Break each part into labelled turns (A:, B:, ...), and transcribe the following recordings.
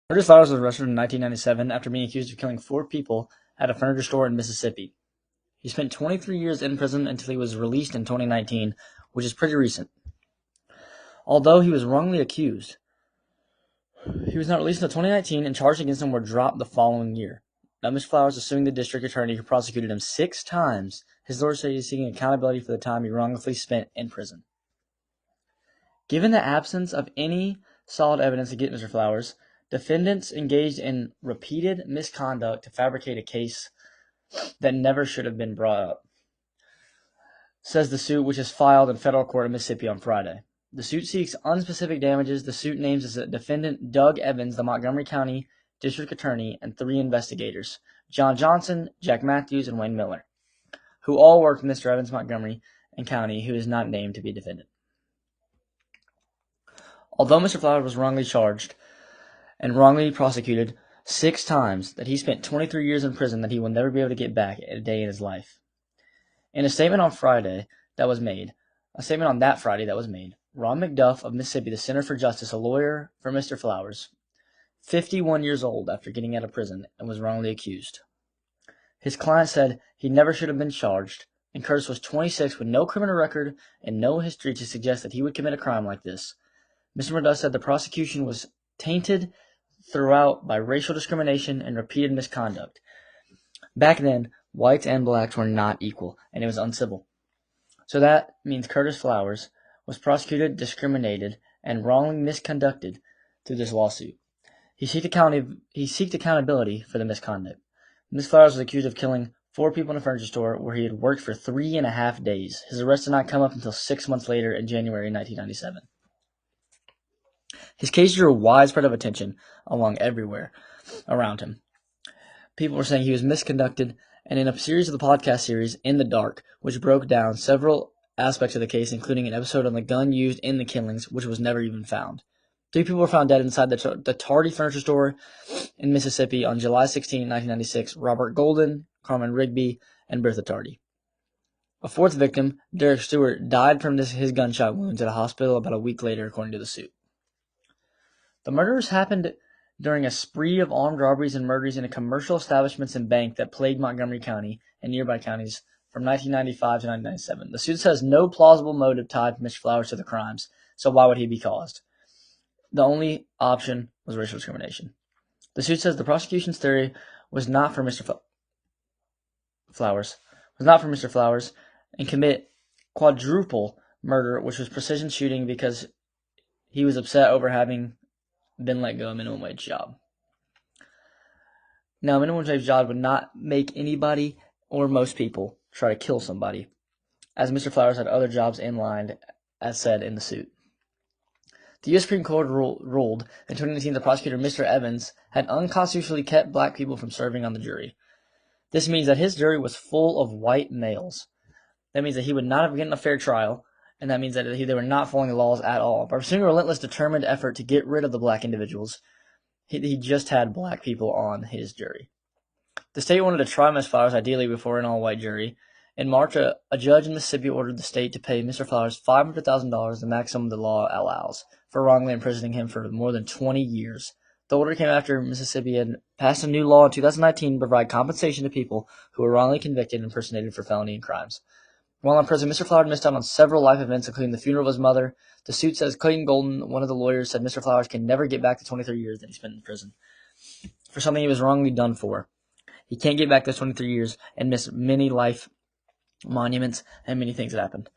A: Curtis Flowers was arrested in 1997 after being accused of killing 4 people at a furniture store in Mississippi. He spent 23 years in prison until he was released in 2019, which is pretty recent. Although he was wrongly accused, he was not released until 2019, and charges against him were dropped the following year. Now, Mr. Flowers is suing the district attorney who prosecuted him 6 times. His lawyer said he is seeking accountability for the time he wrongfully spent in prison. Given the absence of any solid evidence against Mr. Flowers, defendants engaged in repeated misconduct to fabricate a case that never should have been brought up, says the suit, which is filed in federal court in Mississippi on Friday. The suit seeks unspecific damages. The suit names as a defendant Doug Evans, the Montgomery County District Attorney, and 3 investigators, John Johnson, Jack Matthews, and Wayne Miller, who all worked with Mr. Evans Montgomery and County, who is not named to be a defendant. Although Mr. Flowers was wrongly charged and wrongly prosecuted 6 times, that he spent 23 years in prison that he will never be able to get back a day in his life. In a statement on that Friday that was made, Ron McDuff of Mississippi, the Center for Justice, a lawyer for Mr. Flowers, 51 years old after getting out of prison and was wrongly accused. His client said he never should have been charged, and Curtis was 26 with no criminal record and no history to suggest that he would commit a crime like this. Mr. McDuff said the prosecution was tainted throughout by racial discrimination and repeated misconduct. Back then, whites and blacks were not equal, and it was uncivil. So that means Curtis Flowers was prosecuted, discriminated, and wrongly misconducted through this lawsuit. He seeked accountability for the misconduct. Ms. Flowers was accused of killing 4 people in a furniture store where he had worked for 3.5 days. His arrest did not come up until 6 months later in January 1997. His case drew a wide spread of attention everywhere around him. People were saying he was misconducted, and in a series of the podcast series, In the Dark, which broke down several aspects of the case, including an episode on the gun used in the killings, which was never even found. 3 people were found dead inside the Tardy Furniture Store in Mississippi on July 16, 1996, Robert Golden, Carmen Rigby, and Bertha Tardy. A 4th victim, Derek Stewart, died from his gunshot wounds at a hospital about a week later, according to the suit. The murders happened during a spree of armed robberies and murders in commercial establishments and banks that plagued Montgomery County and nearby counties from 1995 to 1997. The suit says no plausible motive tied Mr. Flowers to the crimes, so why would he be caused? The only option was racial discrimination. The suit says the prosecution's theory was not for Mr. Flowers, and commit quadruple murder, which was precision shooting because he was upset over having been let go of a minimum wage job. Now, a minimum wage job would not make anybody or most people try to kill somebody, as Mr. Flowers had other jobs in line, as said in the suit. The U.S. Supreme Court ruled in 2019 the prosecutor, Mr. Evans, had unconstitutionally kept black people from serving on the jury. This means that his jury was full of white males. That means that he would not have gotten a fair trial, and that means that they were not following the laws at all. By pursuing a relentless, determined effort to get rid of the black individuals, he just had black people on his jury. The state wanted to try Ms. Flowers, ideally before an all-white jury. In March, a judge in Mississippi ordered the state to pay Mr. Flowers $500,000, the maximum the law allows, for wrongly imprisoning him for more than 20 years. The order came after Mississippi had passed a new law in 2019 to provide compensation to people who were wrongly convicted and impersonated for felony and crimes. While in prison, Mr. Flowers missed out on several life events, including the funeral of his mother. The suit says Clayton Golden, one of the lawyers, said Mr. Flowers can never get back the 23 years that he spent in prison for something he was wrongly done for. He can't get back those 23 years and miss many life monuments and many things that happened.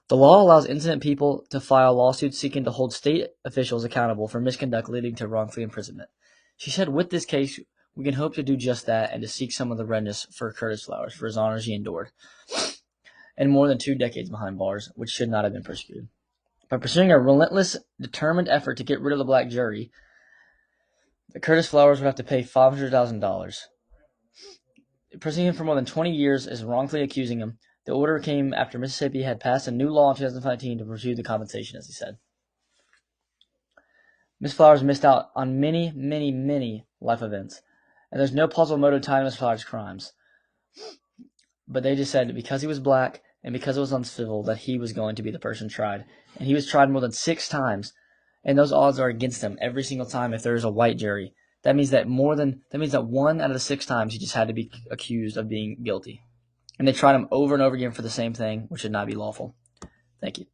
A: The law allows innocent people to file lawsuits seeking to hold state officials accountable for misconduct leading to wrongful imprisonment. She said, with this case, we can hope to do just that and to seek some of the redress for Curtis Flowers for his honors he endured, and more than 2 decades behind bars, which should not have been persecuted. By pursuing a relentless, determined effort to get rid of the black jury, Curtis Flowers would have to pay $500,000. Imprisoning him for more than 20 years is wrongfully accusing him. The order came after Mississippi had passed a new law in 2015 to pursue the compensation, as he said. Ms. Flowers missed out on many, many, many life events, and there's no plausible motive tied to Ms. Flowers' crimes. But they just said because he was black and because it was uncivil that he was going to be the person tried. And he was tried more than 6 times, and those odds are against him every single time if there is a white jury. That means that 1 out of the 6 times he just had to be accused of being guilty. And they tried him over and over again for the same thing, which should not be lawful. Thank you.